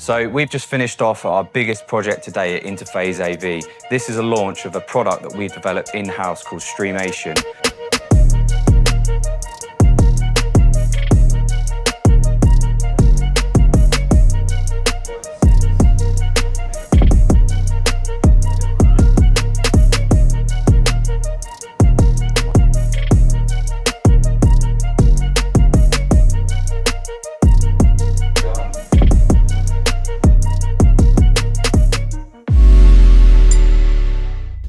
So we've just finished off our biggest project today at Interphase AV. This is a launch of a product that we've developed in-house called StreaMation.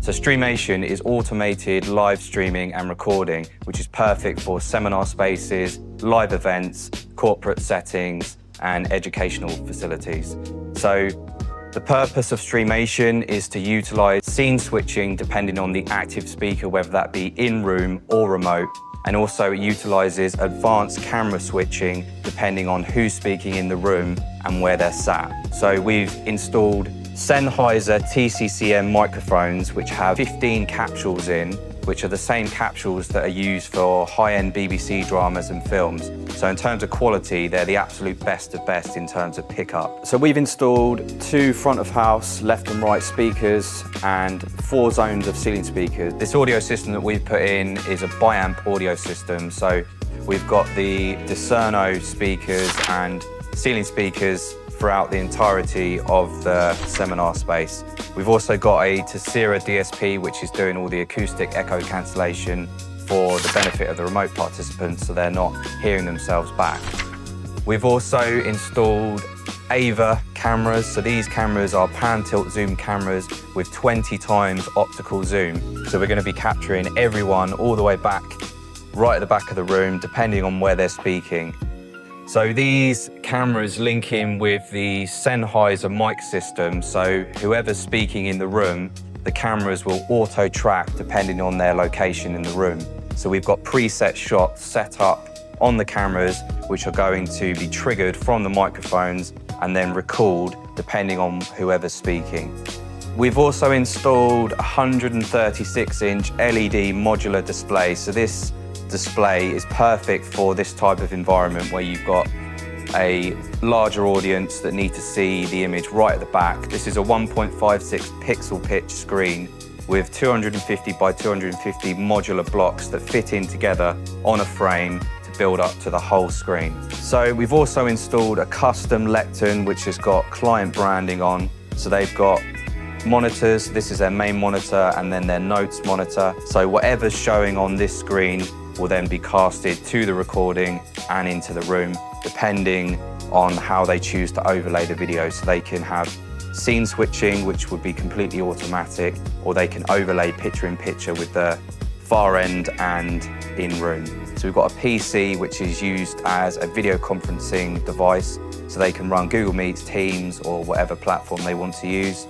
So StreaMation is automated live streaming and recording, which is perfect for seminar spaces, live events, corporate settings, and educational facilities. So the purpose of StreaMation is to utilize scene switching depending on the active speaker, whether that be in-room or remote, and also it utilizes advanced camera switching depending on who's speaking in the room and where they're sat. So we've installed Sennheiser TCCM microphones, which have 15 capsules in, which are the same capsules that are used for high-end BBC dramas and films. So in terms of quality, they're the absolute best of best in terms of pickup. So we've installed 2 front-of-house left and right speakers and 4 zones of ceiling speakers. This audio system that we've put in is a biamp audio system. So we've got the Discerno speakers and ceiling speakers throughout the entirety of the seminar space. We've also got a Tessera DSP, which is doing all the acoustic echo cancellation for the benefit of the remote participants, so they're not hearing themselves back. We've also installed AVA cameras. So these cameras are pan tilt zoom cameras with 20 times optical zoom. So we're going to be capturing everyone all the way back, right at the back of the room, depending on where they're speaking. So these cameras link in with the Sennheiser mic system, so whoever's speaking in the room, the cameras will auto-track depending on their location in the room. So we've got preset shots set up on the cameras, which are going to be triggered from the microphones and then recalled depending on whoever's speaking. We've also installed a 136-inch LED modular display. So this display is perfect for this type of environment where you've got a larger audience that need to see the image right at the back. This is a 1.56 pixel pitch screen with 250 by 250 modular blocks that fit in together on a frame to build up to the whole screen. So we've also installed a custom lectern which has got client branding on. So they've got monitors, this is their main monitor, and then their notes monitor. So whatever's showing on this screen will then be casted to the recording and into the room, depending on how they choose to overlay the video. So they can have scene switching, which would be completely automatic, or they can overlay picture-in-picture with the far end and in-room. So we've got a PC, which is used as a video conferencing device, so they can run Google Meets, Teams, or whatever platform they want to use.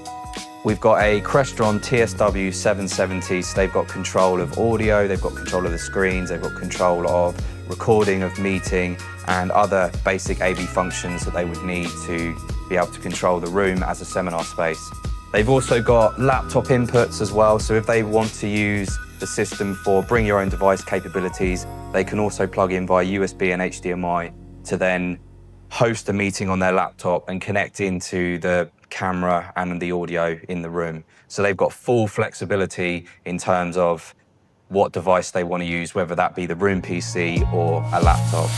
We've got a Crestron TSW 770, so they've got control of audio, they've got control of the screens, they've got control of recording of meeting and other basic AV functions that they would need to be able to control the room as a seminar space. They've also got laptop inputs as well, so if they want to use the system for bring your own device capabilities, they can also plug in via USB and HDMI to then host a meeting on their laptop and connect into the camera and the audio in the room. So they've got full flexibility in terms of what device they want to use, whether that be the room PC or a laptop.